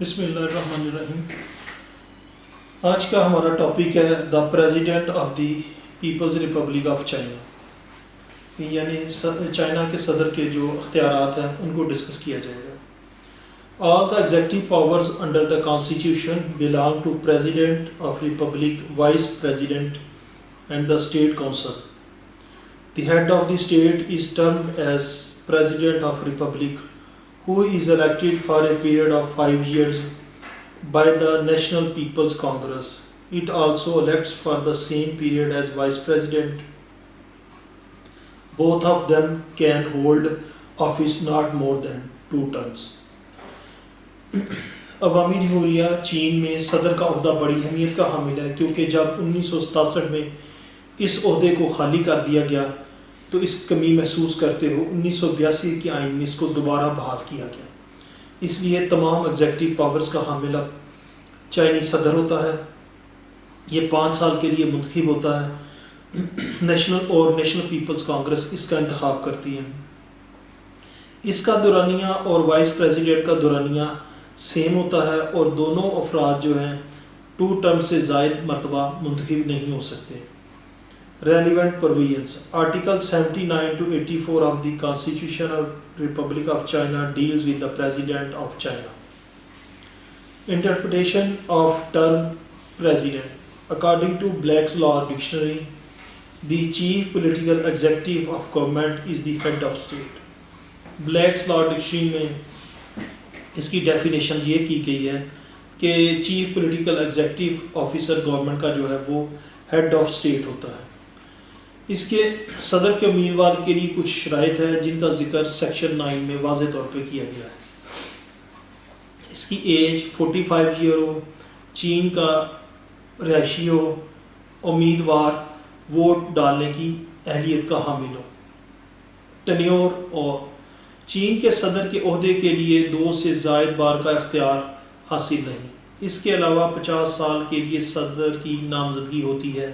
بسم اللہ الرحمن الرحیم۔ آج کا ہمارا ٹاپک ہے the president of the people's republic of China, یعنی چائنا کے صدر کے جو اختیارات ہیں ان کو ڈسکس کیا جائے گا۔ All the executive powers under the constitution belong to president of republic, vice president and the state council. The head of the state is termed as president of republic who is elected for a period of 5 years by the National People's Congress. It also elects for the same period as Vice President. Both of them can hold office not more than 2 terms. عوامی جمہوریہ چین میں صدر کا عہدہ بڑی اہمیت کا حامل ہے، کیونکہ جب 1967 میں اس عہدے کو خالی کر دیا گیا تو اس کمی محسوس کرتے ہو 1982 کے آئین میں اس کو دوبارہ بحال کیا گیا۔ اس لیے تمام ایگزیکٹو پاورز کا حامل اب چائنی صدر ہوتا ہے۔ یہ 5 سال کے لیے منتخب ہوتا ہے۔ نیشنل پیپلز کانگریس اس کا انتخاب کرتی ہے۔ اس کا دورانیہ اور وائس پریزیڈنٹ کا دورانیہ سیم ہوتا ہے، اور دونوں افراد جو ہیں 2 ٹرم سے زائد مرتبہ منتخب نہیں ہو سکتے۔ Relevant provisions. Article 79 to 84 of the Constitution of Republic of China deals with the President of China. Interpretation of term President. According to Black's Law Dictionary, the chief political executive of government is the head of state. Black's Law Dictionary میں اس کی definition یہ کی گئی ہے کہ chief political executive officer government کا جو ہے وہ ہیڈ آف اسٹیٹ ہوتا ہے۔ اس کے صدر کے امیدوار کے لیے کچھ شرائط ہے جن کا ذکر سیکشن 9 میں واضح طور پہ کیا گیا ہے۔ اس کی ایج 45 ایئر ہو، چین کا رہائشی ہو، امیدوار ووٹ ڈالنے کی اہلیت کا حامل ہو۔ ٹینیور اور چین کے صدر کے عہدے کے لیے 2 سے زائد بار کا اختیار حاصل نہیں۔ اس کے علاوہ 50 سال کے لیے صدر کی نامزدگی ہوتی ہے،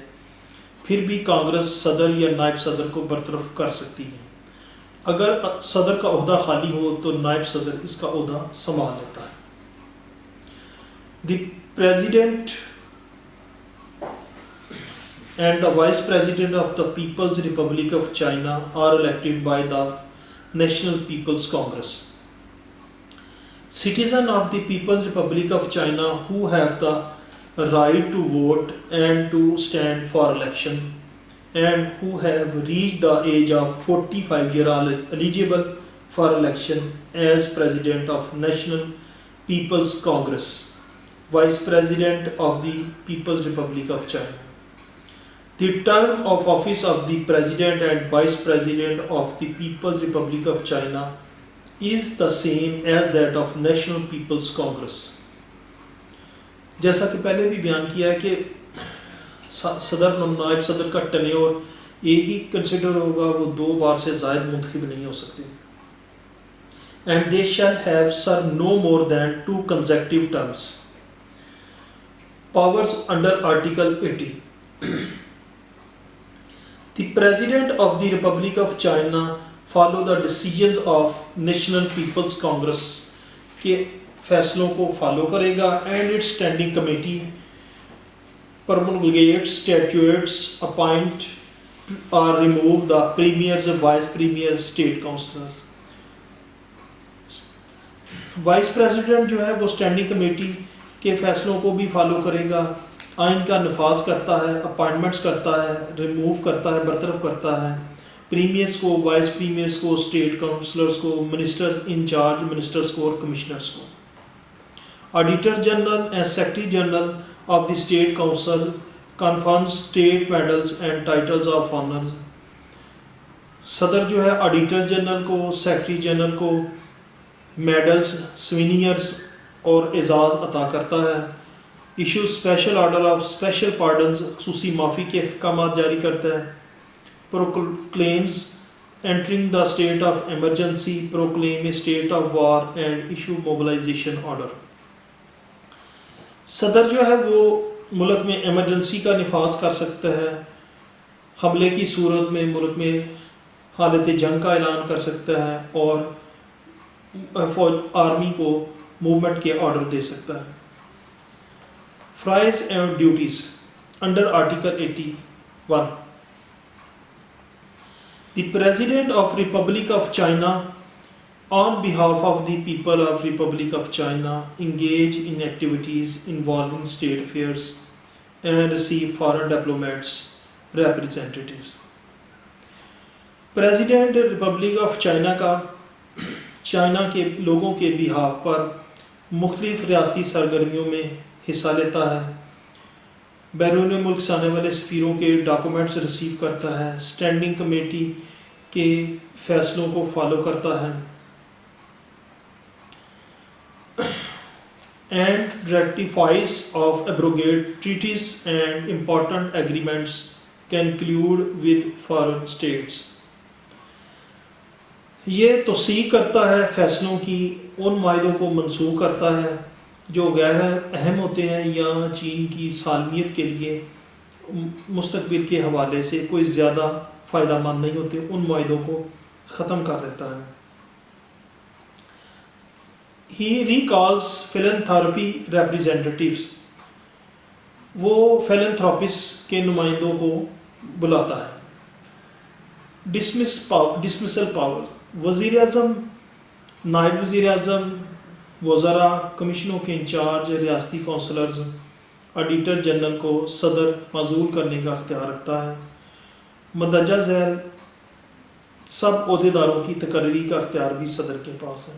پھر بھی کانگریس صدر یا نائب صدر کو برطرف کر سکتی ہے۔ اگر صدر کا عہدہ خالی ہو تو نائب صدر اس کا عہدہ سنبھال لیتا ہے۔ The president and the vice president of the people's republic of China are elected by the National People's Congress. Citizens of the People's Republic of China who have the right to vote and to stand for election and who have reached the age of 45 years are eligible for election as President of National People's Congress, Vice President of the People's Republic of China. The term of office of the President and Vice President of the People's Republic of China is the same as that of National People's Congress. جیسا کہ پہلے بھی بیان کیا ہے کہ صدر نائب صدر کا ٹینیور ایک ہی کنسیڈر ہوگا، وہ 2 بار سے زائد منتخب نہیں ہو سکتے۔ And they shall have served no more than 2 consecutive terms. Powers under Article 80. The President of the Republic of China follow the decisions of National People's Congress کے فیصلوں کو فالو کرے گا، and it standing committee promulgate statutes appoint اور remove the premiers, vice premier, state councillors. Vice president جو ہے وہ standing committee کے فیصلوں کو بھی فالو کرے گا، آئین کا نفاذ کرتا ہے، اپائنٹمنٹس کرتا ہے، ریموو کرتا ہے، برطرف کرتا ہے، پریمیئرز کو، وائس پریمیئرز کو، اسٹیٹ کاؤنسلرز کو، منسٹرز انچارج منسٹرز کو اور کمشنرز کو۔ Auditor General and Secretary General of the State Council confers state medals and titles of honors. صدر جو ہے آڈیٹر جنرل کو، سیکرٹری جنرل کو میڈلز، سوینئرز اور اعزاز عطا کرتا ہے۔ Issue special order of special pardons, خصوصی معافی کے احکامات جاری کرتا ہے۔ پروکلیمز entering the state of emergency, proclaim a state of war and issue mobilization order. صدر جو ہے وہ ملک میں ایمرجنسی کا نفاذ کر سکتا ہے، حملے کی صورت میں ملک میں حالت جنگ کا اعلان کر سکتا ہے، اور آرمی کو موومنٹ کے آرڈر دے سکتا ہے۔ Fries and duties under article 81 The President of Republic of China on behalf of the people of Republic of China engage in activities involving state affairs and receive foreign diplomats representatives۔ President republic of China کا China کے لوگوں کے behalf پر مختلف ریاستی سرگرمیوں میں حصہ لیتا ہے، بیرون ملک سے آنے والے سفیروں کے ڈاکومنٹس ریسیو کرتا ہے، اسٹینڈنگ کمیٹی کے فیصلوں کو فالو کرتا ہے، and ratifies of abrogate treaties and important agreements concluded with foreign states. یہ توثیق کرتا ہے فیصلوں کی ان معاہدوں کو منسوخ کرتا ہے جو غیر اہم ہوتے ہیں یا چین کی سالمیت کے لیے مستقبل کے حوالے سے کوئی زیادہ فائدہ مند نہیں ہوتے، ان معاہدوں کو ختم کر دیتا ہے۔ ہی ریکالز فلینتھراپی ریپریزنٹیٹیوز، وہ فلینتھراپس کے نمائندوں کو بلاتا ہے۔ ڈسمسل پاور، وزیر اعظم، نائب وزیر اعظم، وزراء، کمیشنوں کے انچارج، ریاستی کونسلرز، آڈیٹر جنرل کو صدر معزول کرنے کا اختیار رکھتا ہے۔ مندرجہ ذیل سب عہدیداروں کی تقرری کا اختیار بھی صدر کے پاس ہے۔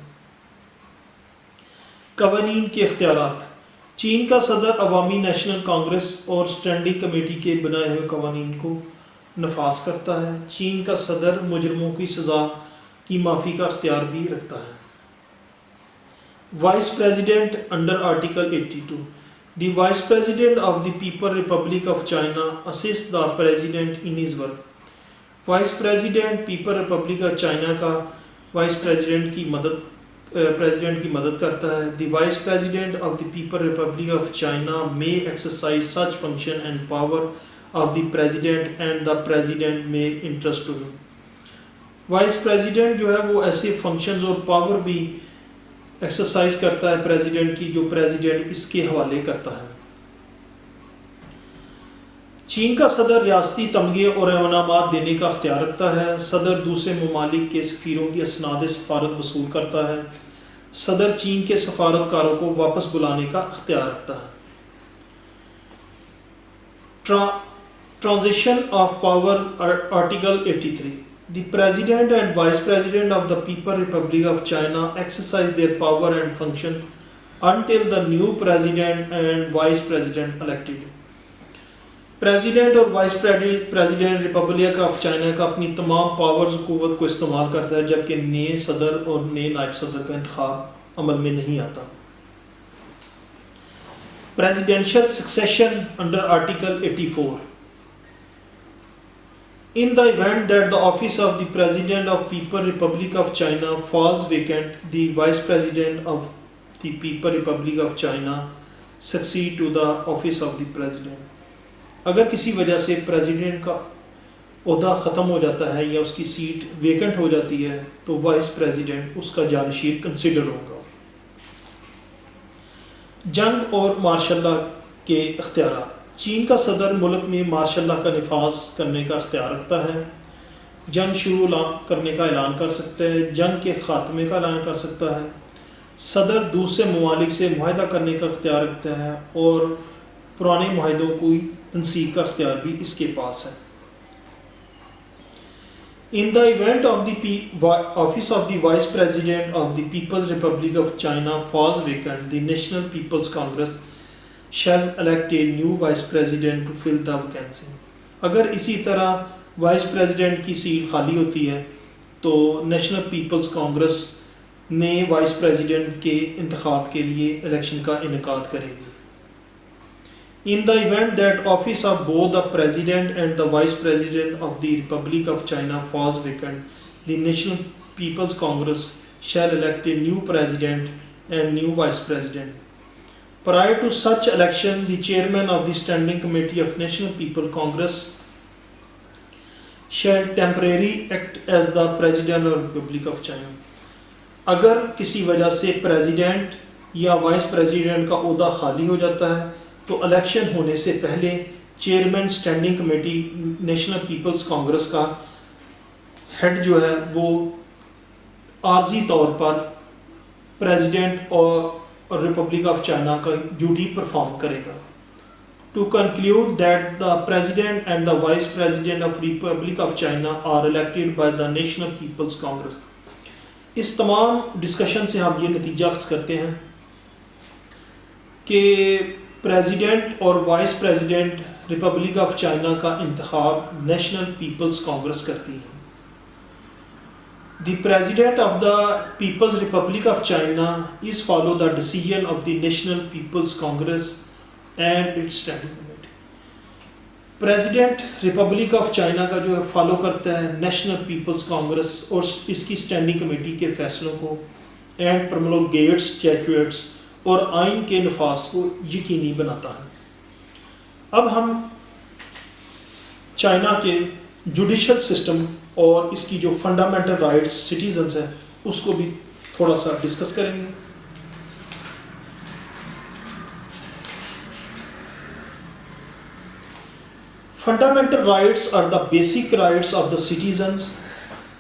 قوانین کے اختیارات، چین کا صدر عوامی نیشنل کانگریس اور اسٹینڈنگ کمیٹی کے بنائے ہوئے قوانین کو نفاذ کرتا ہے۔ چین کا صدر مجرموں کی سزا کی معافی کا اختیار بھی رکھتا ہے۔ Vice president under article 82 the vice president of the people republic of China assist the president in his work. Vice president people republic of China کا وائس پریزیڈنٹ کی مدد کرتا ہے۔ The vice president of the people republic of China may exercise such function and power of the president and the president may entrust to him. Vice president جو ہے وہ ایسے functions اور پاور بھی ایکسرسائز کرتا ہے پریزیڈنٹ کی جو پریزیڈنٹ اس کے حوالے کرتا ہے۔ چین کا صدر ریاستی تمغے اور انعامات دینے کا اختیار رکھتا ہے۔ صدر دوسرے ممالک کے سفیروں کی اسناد سفارت وصول کرتا ہے۔ صدر چین کے سفارتکاروں کو واپس بلانے کا اختیار رکھتا ہے۔ Transition of power article 83 The President and Vice President of the People Republic of China exercise their power and function until the new President and Vice President elected۔ President اور vice president republic of China کا اپنی تمام powers قوت کو استعمال کرتا ہے جبکہ نئے صدر اور نئے نائب صدر کا انتخاب عمل میں نہیں آتا۔ Presidential succession under article 84 In the event that the office of the President of People Republic of China falls vacant, the Vice President of the People Republic of China succeed to the office of the President۔ اگر کسی وجہ سے president کا عہدہ ختم ہو جاتا ہے یا اس کی سیٹ ویکنٹ ہو جاتی ہے تو وائس پریزیڈنٹ اس کا جانشین کنسیڈر ہوگا۔ جنگ اور مارشل لا کے اختیارات، چین کا صدر ملک میں مارشل لا کا نفاذ کرنے کا اختیار رکھتا ہے، جنگ شروع کرنے کا اعلان کر سکتا ہے، جنگ کے خاتمے کا اعلان کر سکتا ہے، صدر دوسرے ممالک سے معاہدہ کرنے کا اختیار رکھتا ہے اور پرانے معاہدوں کو تنسیخ کا اختیار بھی اس کے پاس ہے۔ In the event of the office of the Vice President of the People's Republic of China falls vacant, the National People's Congress shall elect a new Vice President to fill the vacancy۔ اگر اسی طرح voice president کی set خالی ہوتی ہے تو national people's Congress نئے vice president کے انتخاب کے لیے الیکشن کا انعقاد کرے گی۔ In the event that office of both the President and the Vice President of the Republic of China falls vacant, the National People's Congress shall elect a new President and new Vice President۔ Prior to such election, the Chairman of the Standing Committee of National People's Congress shall temporarily act as the President of the Republic of China۔ اگر کسی وجہ سے president یا vice president کا عہدہ خالی ہو جاتا ہے تو الیکشن ہونے سے پہلے chairman standing committee national people's congress کا ہیڈ جو ہے وہ عارضی طور پر پریزیڈنٹ اور ریپبلک آف چائنا کا ڈیوٹی پرفارم کرے گا. To conclude that the President and the Vice President of Republic of China are elected by the National People's Congress. اس تمام ڈسکشن سے ہم یہ نتیجہ اخذ کرتے ہیں کہ پریزیڈنٹ اور vice president republic of China کا انتخاب نیشنل پیپلز کانگریس کرتی ہے. The President of the People's Republic of China is follow the decision of the National People's Congress and its standing committee. President republic of China کا جو ہے follow کرتا ہے national people's Congress اور اس کی اسٹینڈنگ کمیٹی کے فیصلوں کو اینڈ پرومولگیٹس اسٹیچوئٹس اور آئین کے نفاذ کو یقینی بناتا ہے. اب ہم چائنا کے جوڈیشل سسٹم اور اس کی جو فنڈامنٹل رائٹس سٹیزنز ہیں اس کو بھی تھوڑا سا ڈسکس کریں گے. Fundamental rights are the basic rights of the citizens.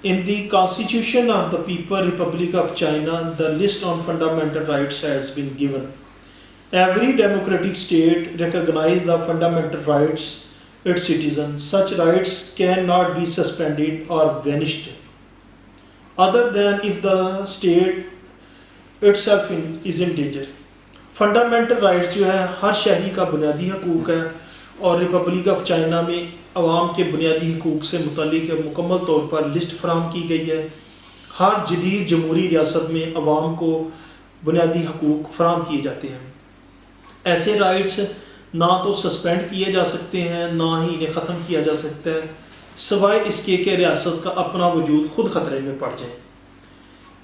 In the Constitution of the People's Republic of China, the list on fundamental rights has been given. Every democratic state recognizes the fundamental rights its citizens. Such rights cannot be suspended or vanished, other than if the state itself is in danger. Fundamental rights جو ہے ہر شہری کا بنیادی حقوق ہے اور republic of China میں عوام کے بنیادی حقوق سے متعلق مکمل طور پر لسٹ فراہم کی گئی ہے. ہر جدید جمہوری ریاست میں عوام کو بنیادی حقوق فراہم کیے جاتے ہیں. ایسے رائٹس نہ تو سسپینڈ کیے جا سکتے ہیں نہ ہی انہیں ختم کیا جا سکتا ہے سوائے اس کے کہ ریاست کا اپنا وجود خود خطرے میں پڑ جائے.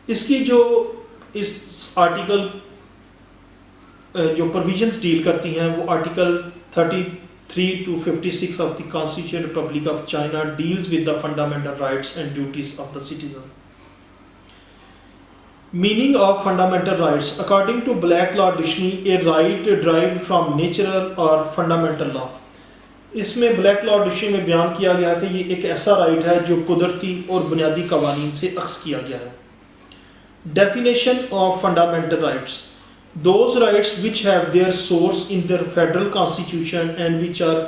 اس کی جو اس آرٹیکل جو پروویژنس ڈیل کرتی ہیں وہ article 33 to 56 of the Constitution Republic of China deals with the fundamental rights and duties of the citizen. Meaning of fundamental rights. According to Black Law Dictionary, a right derived from natural or fundamental law. اس میں black لا dictionary میں بیان کیا گیا کہ یہ ایک ایسا right ہے جو قدرتی اور بنیادی قوانین سے اخذ کیا گیا ہے. Definition of fundamental rights. Those rights which have their source in their federal constitution and which are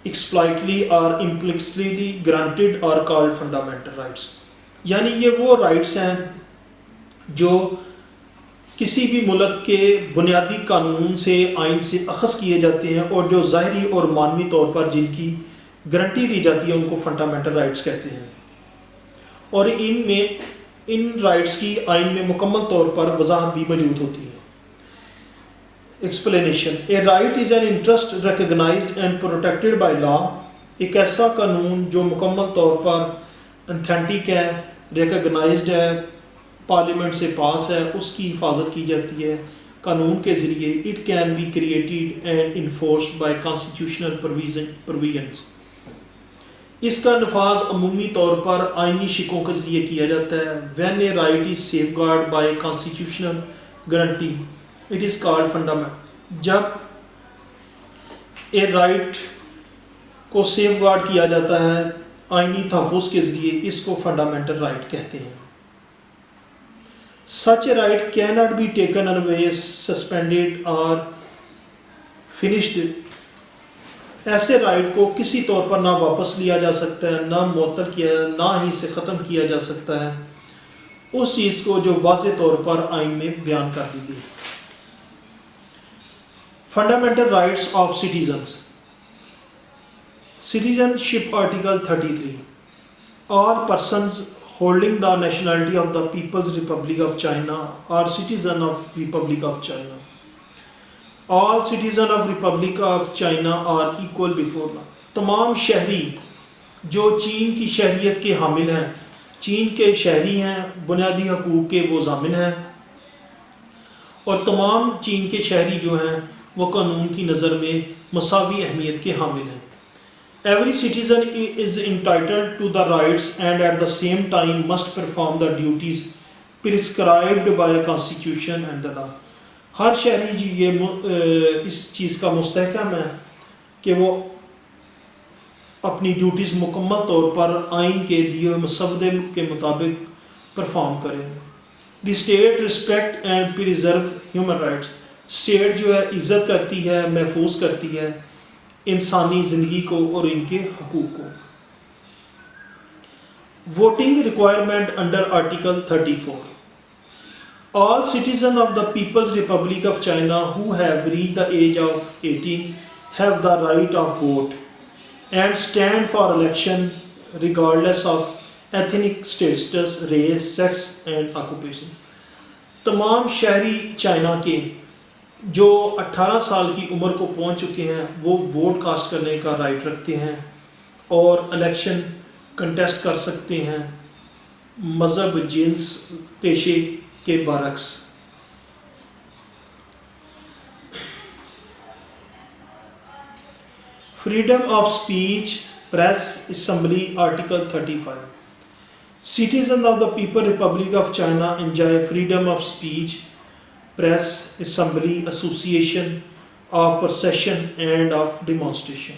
explicitly or implicitly granted are called fundamental rights. یعنی یہ وہ رائٹس ہیں جو کسی بھی ملک کے بنیادی قانون سے آئین سے اخذ کیے جاتے ہیں اور جو ظاہری اور معنوی طور پر جن کی گارنٹی دی جاتی ہے ان کو فنڈامنٹل رائٹس کہتے ہیں. اور ان رائٹس کی آئین میں مکمل طور پر وضاحت بھی موجود ہوتی ہے. Explanation. A right is an interest recognized and protected by law. ایک ایسا قانون جو مکمل طور پر انتھینٹک ہے، ریکگنائزڈ ہے، پارلیمنٹ سے پاس ہے، اس کی حفاظت کی جاتی ہے قانون کے ذریعے. It can be created and enforced by constitutional provisions. اس کا نفاذ عمومی طور پر آئینی شکوں کے ذریعے کیا جاتا ہے. When a right is safeguarded by constitutional guarantee, it is called fundamental. جب a right کو سیف گارڈ کیا جاتا ہے آئینی تحفظ کے ذریعے اس کو فنڈامنٹل رائٹ کہتے ہیں. Such a right cannot be taken away, suspended or finished. ایسے رائٹ کو کسی طور پر نہ واپس لیا جا سکتا ہے، نہ معطل کیا، نہ ہی سے ختم کیا جا سکتا ہے اس چیز کو جو واضح طور پر آئین میں بیان کر دی گئی. Fundamental rights of citizens. Citizenship Article 33. All persons holding the nationality of the People's Republic of China are citizens of Republic of China. All citizens of Republic of China are equal before law. تمام شہری جو چین کی شہریت کے حامل ہیں، چین کے شہری ہیں، بنیادی حقوق کے وہ ضامن ہیں، اور تمام چین کے شہری جو ہیں وہ قانون کی نظر میں مساوی اہمیت کے حامل ہیں. Every citizen is entitled to the rights and at the same time must perform the duties prescribed by a constitution and the law. ہر شہری یہ اس چیز کا مستحکم ہے کہ وہ اپنی ڈیوٹیز مکمل طور پر آئین کے دیے ہوئے مسودے کے مطابق پرفارم کریں. The state respect and preserve human rights. State جو ہے عزت کرتی ہے، محفوظ کرتی ہے انسانی زندگی کو اور ان کے حقوق کو. Voting requirement under article 34. All citizens of the People's Republic of China who have reached the age of 18 have the right of vote and stand for election regardless of ethnic status, race, sex and occupation. تمام شہری China کے جو 18 سال کی عمر کو پہنچ چکے ہیں وہ ووٹ کاسٹ کرنے کا رائٹ رکھتے ہیں اور الیکشن کنٹیسٹ کر سکتے ہیں مذہب، جنس، پیشے کے برعکس. Freedom of speech, press, assembly. Article 35. Citizens of the People's Republic of China enjoy freedom of speech, press, assembly, association, of procession and of demonstration.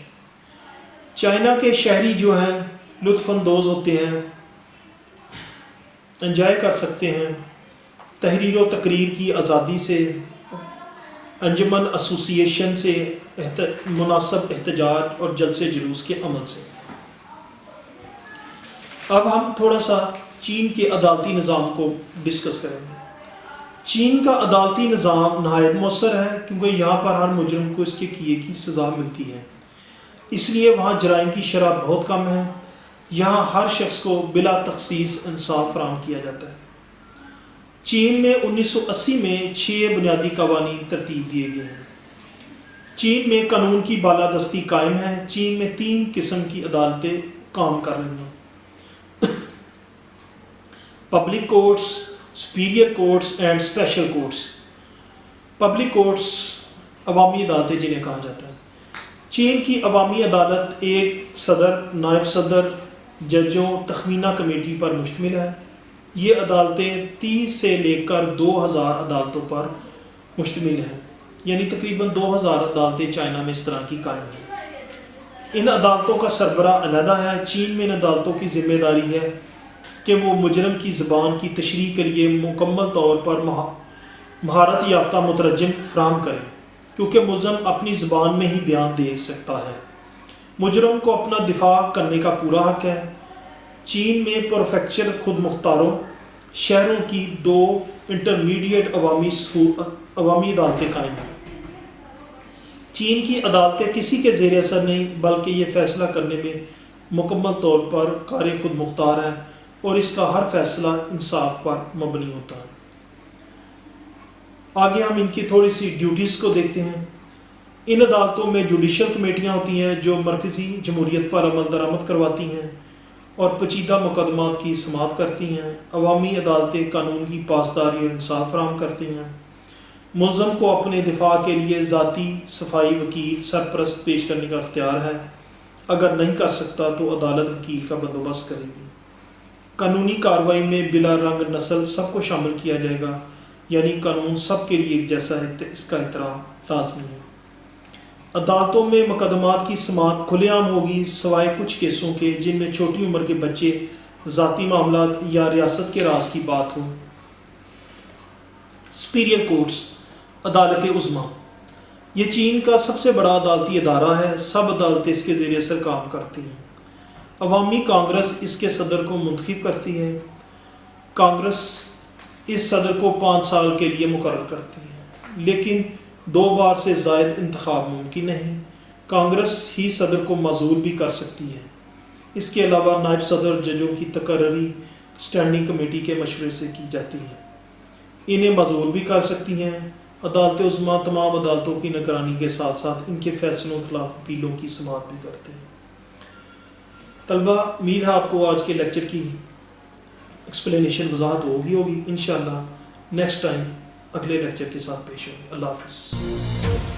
China کے شہری جو ہیں لطف اندوز ہوتے ہیں، انجوائے کر سکتے ہیں تحریر و تقریر کی آزادی سے، انجمن ایسوسیشن سے، مناسب احتجاج اور جلسے جلوس کے عمل سے. اب ہم تھوڑا سا چین کے عدالتی نظام کو ڈسکس کریں گے. چین کا عدالتی نظام نہایت مؤثر ہے کیونکہ یہاں پر ہر مجرم کو اس کے کیے کی سزا ملتی ہے، اس لیے وہاں جرائم کی شرح بہت کم ہے. یہاں ہر شخص کو بلا تخصیص انصاف فراہم کیا جاتا ہے. چین میں 1980 میں 6 بنیادی قوانین ترتیب دیے گئے ہیں. چین میں قانون کی بالادستی قائم ہے. چین میں 3 قسم کی عدالتیں کام کر رہی ہیں: public courts, superior courts and special courts. Public courts عوامی عدالتیں جنہیں کہا جاتا ہے. چین کی عوامی عدالت ایک صدر، نائب صدر، ججوں، تخمینہ کمیٹی پر مشتمل ہے. یہ عدالتیں 30 سے لے کر 2000 عدالتوں پر مشتمل ہیں، یعنی تقریباً 2000 عدالتیں چائنا میں اس طرح کی قائم ہیں. ان عدالتوں کا سربراہ علیحدہ ہے. چین میں ان عدالتوں کی ذمہ داری ہے کہ وہ مجرم کی زبان کی تشریح کے لیے مکمل طور پر مہارت یافتہ مترجم فراہم کریں، کیونکہ ملزم اپنی زبان میں ہی بیان دے سکتا ہے. مجرم کو اپنا دفاع کرنے کا پورا حق ہے. چین میں پریفیکچر خود مختاروں شہروں کی 2 انٹرمیڈیٹ عوامی عدالتیں قائم ہیں. چین کی عدالتیں کسی کے زیر اثر نہیں، بلکہ یہ فیصلہ کرنے میں مکمل طور پر کار خود مختار ہے اور اس کا ہر فیصلہ انصاف پر مبنی ہوتا ہے. آگے ہم ان کی تھوڑی سی ڈیوٹیز کو دیکھتے ہیں. ان عدالتوں میں جوڈیشل کمیٹیاں ہوتی ہیں جو مرکزی جمہوریت پر عمل درآمد کرواتی ہیں اور پیچیدہ مقدمات کی سماعت کرتی ہیں. عوامی عدالتیں قانون کی پاسداری اور انصاف فراہم کرتی ہیں. ملزم کو اپنے دفاع کے لیے ذاتی صفائی وکیل سرپرست پیش کرنے کا اختیار ہے. اگر نہیں کر سکتا تو عدالت وکیل کا بندوبست کرے گی. قانونی کارروائی میں بلا رنگ نسل سب کو شامل کیا جائے گا، یعنی قانون سب کے لیے ایک جیسا ہے، اس کا احترام لازمی ہے. عدالتوں میں مقدمات کی سماعت کھلے عام ہوگی سوائے کچھ کیسوں کے جن میں چھوٹی عمر کے بچے، ذاتی معاملات یا ریاست کے راز کی بات ہو. سپیریئر کورٹس، عدالت عظمیٰ، یہ چین کا سب سے بڑا عدالتی ادارہ ہے. سب عدالتیں اس کے زیر اثر کام کرتی ہیں. عوامی کانگریس اس کے صدر کو منتخب کرتی ہے. کانگریس اس صدر کو 5 سال کے لیے مقرر کرتی ہے، لیکن 2 بار سے زائد انتخاب ممکن نہیں. کانگریس ہی صدر کو معزول بھی کر سکتی ہے. اس کے علاوہ نائب صدر ججوں کی تقرری اسٹینڈنگ کمیٹی کے مشورے سے کی جاتی ہے. انہیں معزول بھی کر سکتی ہیں. عدالت عظمیٰ تمام عدالتوں کی نگرانی کے ساتھ ساتھ ان کے فیصلوں کے خلاف اپیلوں کی سماعت بھی کرتے ہیں. طلبہ، امید ہے آپ کو آج کے لیکچر کی ایکسپلینیشن وضاحت ہوگی. انشاءاللہ نیکسٹ ٹائم اگلے لیکچر کے ساتھ پیش ہوں گے. اللہ حافظ.